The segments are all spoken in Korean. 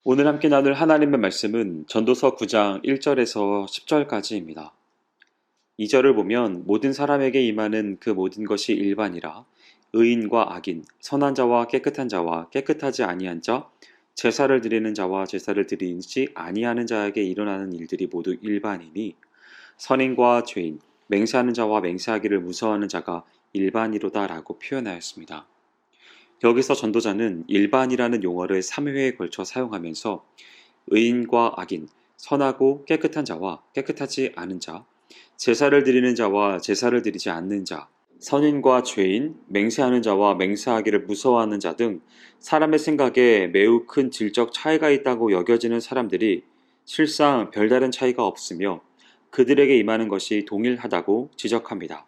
오늘 함께 나눌 하나님의 말씀은 전도서 9장 1절에서 10절까지입니다. 2절을 보면 모든 사람에게 임하는 그 모든 것이 일반이라 의인과 악인, 선한 자와 깨끗한 자와 깨끗하지 아니한 자, 제사를 드리는 자와 제사를 드리지 아니하는 자에게 일어나는 일들이 모두 일반이니 선인과 죄인, 맹세하는 자와 맹세하기를 무서워하는 자가 일반이로다라고 표현하였습니다. 여기서 전도자는 일반이라는 용어를 3회에 걸쳐 사용하면서 의인과 악인, 선하고 깨끗한 자와 깨끗하지 않은 자, 제사를 드리는 자와 제사를 드리지 않는 자, 선인과 죄인, 맹세하는 자와 맹세하기를 무서워하는 자 등 사람의 생각에 매우 큰 질적 차이가 있다고 여겨지는 사람들이 실상 별다른 차이가 없으며 그들에게 임하는 것이 동일하다고 지적합니다.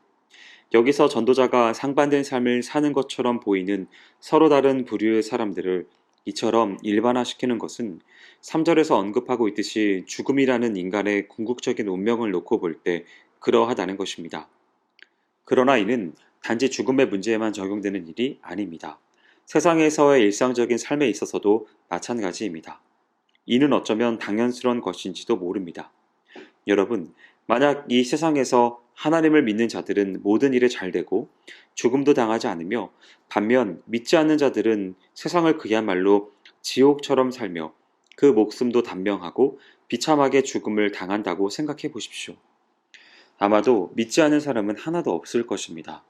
여기서 전도자가 상반된 삶을 사는 것처럼 보이는 서로 다른 부류의 사람들을 이처럼 일반화시키는 것은 3절에서 언급하고 있듯이 죽음이라는 인간의 궁극적인 운명을 놓고 볼 때 그러하다는 것입니다. 그러나 이는 단지 죽음의 문제에만 적용되는 일이 아닙니다. 세상에서의 일상적인 삶에 있어서도 마찬가지입니다. 이는 어쩌면 당연스러운 것인지도 모릅니다. 여러분, 만약 이 세상에서 하나님을 믿는 자들은 모든 일에 잘 되고 죽음도 당하지 않으며 반면 믿지 않는 자들은 세상을 그야말로 지옥처럼 살며 그 목숨도 단명하고 비참하게 죽음을 당한다고 생각해 보십시오. 아마도 믿지 않는 사람은 하나도 없을 것입니다.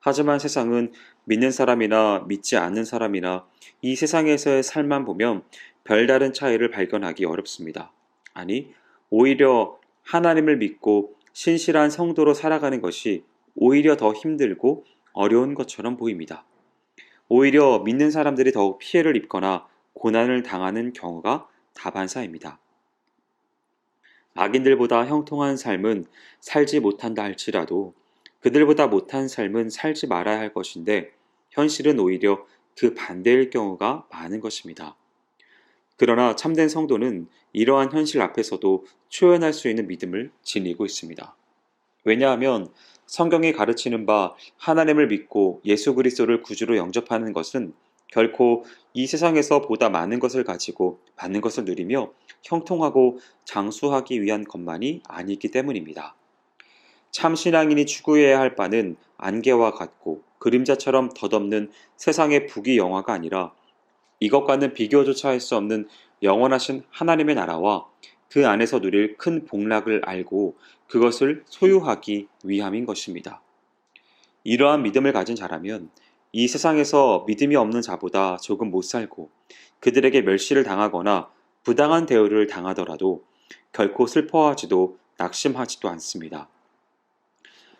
하지만 세상은 믿는 사람이나 믿지 않는 사람이나 이 세상에서의 삶만 보면 별다른 차이를 발견하기 어렵습니다. 아니, 오히려 하나님을 믿고 신실한 성도로 살아가는 것이 오히려 더 힘들고 어려운 것처럼 보입니다. 오히려 믿는 사람들이 더욱 피해를 입거나 고난을 당하는 경우가 다반사입니다. 악인들보다 형통한 삶은 살지 못한다 할지라도 그들보다 못한 삶은 살지 말아야 할 것인데 현실은 오히려 그 반대일 경우가 많은 것입니다. 그러나 참된 성도는 이러한 현실 앞에서도 초연할 수 있는 믿음을 지니고 있습니다. 왜냐하면 성경이 가르치는 바 하나님을 믿고 예수 그리스도를 구주로 영접하는 것은 결코 이 세상에서 보다 많은 것을 가지고 많은 것을 누리며 형통하고 장수하기 위한 것만이 아니기 때문입니다. 참 신앙인이 추구해야 할 바는 안개와 같고 그림자처럼 덧없는 세상의 부귀영화가 아니라 이것과는 비교조차 할 수 없는 영원하신 하나님의 나라와 그 안에서 누릴 큰 복락을 알고 그것을 소유하기 위함인 것입니다. 이러한 믿음을 가진 자라면 이 세상에서 믿음이 없는 자보다 조금 못 살고 그들에게 멸시를 당하거나 부당한 대우를 당하더라도 결코 슬퍼하지도 낙심하지도 않습니다.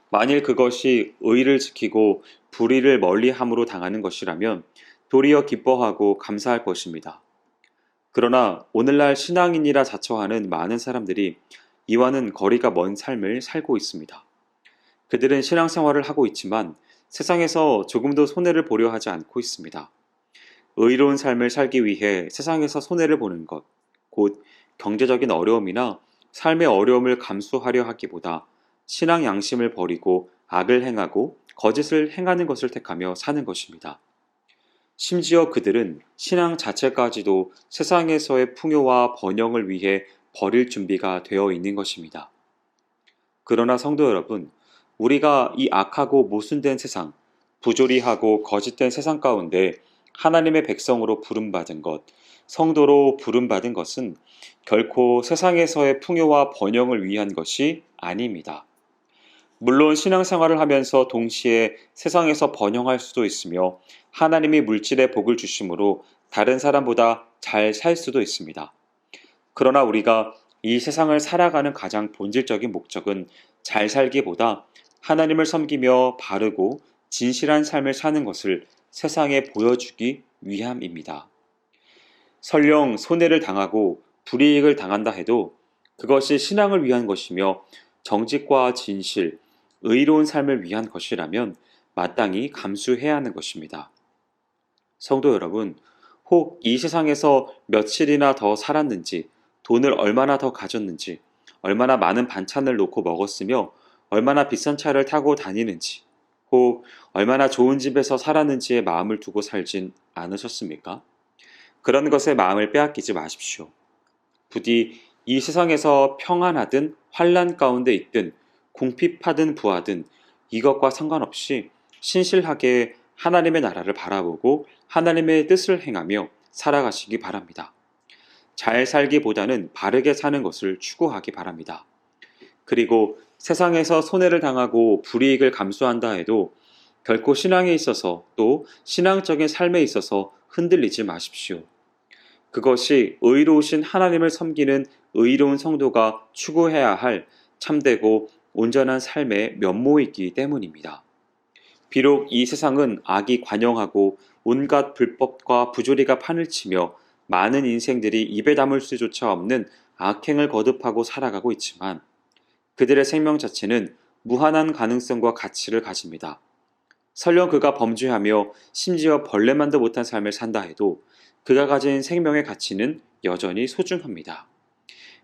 만일 그것이 의를 지키고 불의를 멀리함으로 당하는 것이라면 도리어 기뻐하고 감사할 것입니다. 그러나 오늘날 신앙인이라 자처하는 많은 사람들이 이와는 거리가 먼 삶을 살고 있습니다. 그들은 신앙생활을 하고 있지만 세상에서 조금도 손해를 보려 하지 않고 있습니다. 의로운 삶을 살기 위해 세상에서 손해를 보는 것, 곧 경제적인 어려움이나 삶의 어려움을 감수하려 하기보다 신앙 양심을 버리고 악을 행하고 거짓을 행하는 것을 택하며 사는 것입니다. 심지어 그들은 신앙 자체까지도 세상에서의 풍요와 번영을 위해 버릴 준비가 되어 있는 것입니다. 그러나 성도 여러분, 우리가 이 악하고 모순된 세상, 부조리하고 거짓된 세상 가운데 하나님의 백성으로 부름받은 것, 성도로 부름받은 것은 결코 세상에서의 풍요와 번영을 위한 것이 아닙니다. 물론 신앙생활을 하면서 동시에 세상에서 번영할 수도 있으며 하나님이 물질의 복을 주심으로 다른 사람보다 잘 살 수도 있습니다. 그러나 우리가 이 세상을 살아가는 가장 본질적인 목적은 잘 살기보다 하나님을 섬기며 바르고 진실한 삶을 사는 것을 세상에 보여주기 위함입니다. 설령 손해를 당하고 불이익을 당한다 해도 그것이 신앙을 위한 것이며 정직과 진실, 의로운 삶을 위한 것이라면 마땅히 감수해야 하는 것입니다. 성도 여러분, 혹 이 세상에서 며칠이나 더 살았는지, 돈을 얼마나 더 가졌는지, 얼마나 많은 반찬을 놓고 먹었으며 얼마나 비싼 차를 타고 다니는지, 혹 얼마나 좋은 집에서 살았는지에 마음을 두고 살진 않으셨습니까? 그런 것에 마음을 빼앗기지 마십시오. 부디 이 세상에서 평안하든 환난 가운데 있든 궁핍하든 부하든 이것과 상관없이 신실하게 하나님의 나라를 바라보고 하나님의 뜻을 행하며 살아가시기 바랍니다. 잘 살기보다는 바르게 사는 것을 추구하기 바랍니다. 그리고 세상에서 손해를 당하고 불이익을 감수한다 해도 결코 신앙에 있어서 또 신앙적인 삶에 있어서 흔들리지 마십시오. 그것이 의로우신 하나님을 섬기는 의로운 성도가 추구해야 할 참되고 온전한 삶의 면모이기 때문입니다. 비록 이 세상은 악이 관영하고 온갖 불법과 부조리가 판을 치며 많은 인생들이 입에 담을 수조차 없는 악행을 거듭하고 살아가고 있지만 그들의 생명 자체는 무한한 가능성과 가치를 가집니다. 설령 그가 범죄하며 심지어 벌레만도 못한 삶을 산다 해도 그가 가진 생명의 가치는 여전히 소중합니다.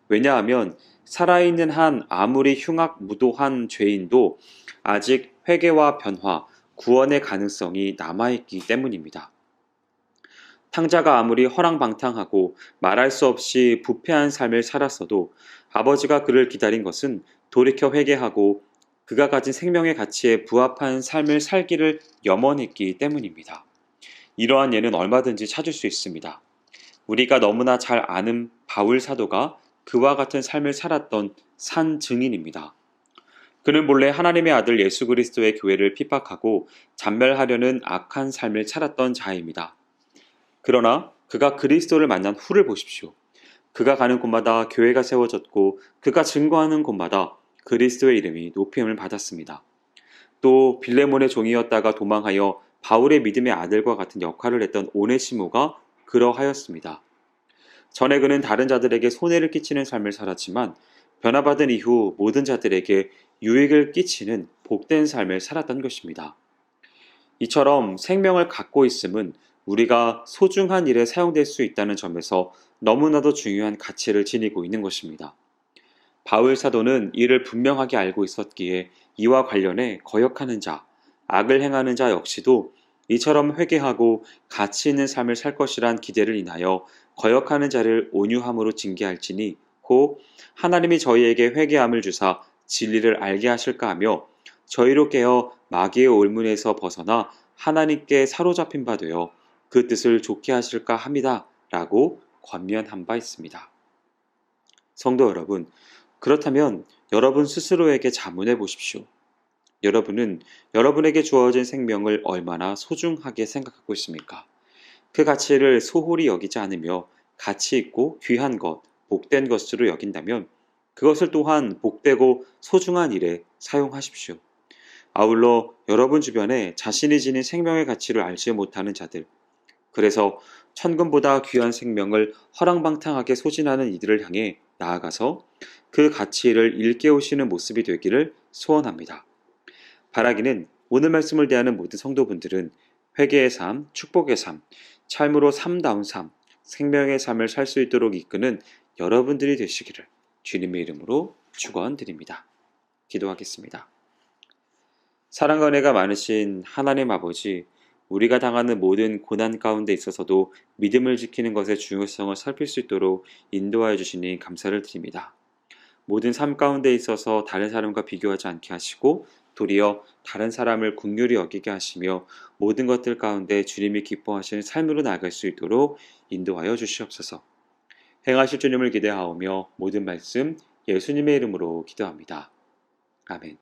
왜냐하면 살아있는 한 아무리 흉악무도한 죄인도 아직 회개와 변화, 구원의 가능성이 남아있기 때문입니다. 탕자가 아무리 허랑방탕하고 말할 수 없이 부패한 삶을 살았어도 아버지가 그를 기다린 것은 돌이켜 회개하고 그가 가진 생명의 가치에 부합한 삶을 살기를 염원했기 때문입니다. 이러한 예는 얼마든지 찾을 수 있습니다. 우리가 너무나 잘 아는 바울 사도가 그와 같은 삶을 살았던 산 증인입니다. 그는 본래 하나님의 아들 예수 그리스도의 교회를 핍박하고 잔멸하려는 악한 삶을 살았던 자입니다. 그러나 그가 그리스도를 만난 후를 보십시오. 그가 가는 곳마다 교회가 세워졌고 그가 증거하는 곳마다 그리스도의 이름이 높임을 받았습니다. 또 빌레몬의 종이었다가 도망하여 바울의 믿음의 아들과 같은 역할을 했던 오네시모가 그러하였습니다. 전에 그는 다른 자들에게 손해를 끼치는 삶을 살았지만 변화받은 이후 모든 자들에게 유익을 끼치는 복된 삶을 살았던 것입니다. 이처럼 생명을 갖고 있음은 우리가 소중한 일에 사용될 수 있다는 점에서 너무나도 중요한 가치를 지니고 있는 것입니다. 바울 사도는 이를 분명하게 알고 있었기에 이와 관련해 거역하는 자, 악을 행하는 자 역시도 이처럼 회개하고 가치 있는 삶을 살 것이란 기대를 인하여 거역하는 자를 온유함으로 징계할지니 혹 하나님이 저희에게 회개함을 주사 진리를 알게 하실까 하며 저희로 깨어 마귀의 올문에서 벗어나 하나님께 사로잡힌 바 되어 그 뜻을 좋게 하실까 합니다. 라고 권면한 바 있습니다. 성도 여러분, 그렇다면 여러분 스스로에게 자문해 보십시오. 여러분은 여러분에게 주어진 생명을 얼마나 소중하게 생각하고 있습니까? 그 가치를 소홀히 여기지 않으며 가치 있고 귀한 것, 복된 것으로 여긴다면 그것을 또한 복되고 소중한 일에 사용하십시오. 아울러 여러분 주변에 자신이 지닌 생명의 가치를 알지 못하는 자들, 그래서 천금보다 귀한 생명을 허랑방탕하게 소진하는 이들을 향해 나아가서 그 가치를 일깨우시는 모습이 되기를 소원합니다. 바라기는 오늘 말씀을 대하는 모든 성도분들은 회개의 삶, 축복의 삶, 참으로 삶다운 삶, 생명의 삶을 살 수 있도록 이끄는 여러분들이 되시기를 주님의 이름으로 축원드립니다. 기도하겠습니다. 사랑과 은혜가 많으신 하나님 아버지, 우리가 당하는 모든 고난 가운데 있어서도 믿음을 지키는 것의 중요성을 살필 수 있도록 인도하여 주시니 감사를 드립니다. 모든 삶 가운데 있어서 다른 사람과 비교하지 않게 하시고 도리어 다른 사람을 긍휼히 여기게 하시며 모든 것들 가운데 주님이 기뻐하시는 삶으로 나아갈 수 있도록 인도하여 주시옵소서. 행하실 주님을 기대하오며 모든 말씀 예수님의 이름으로 기도합니다. 아멘.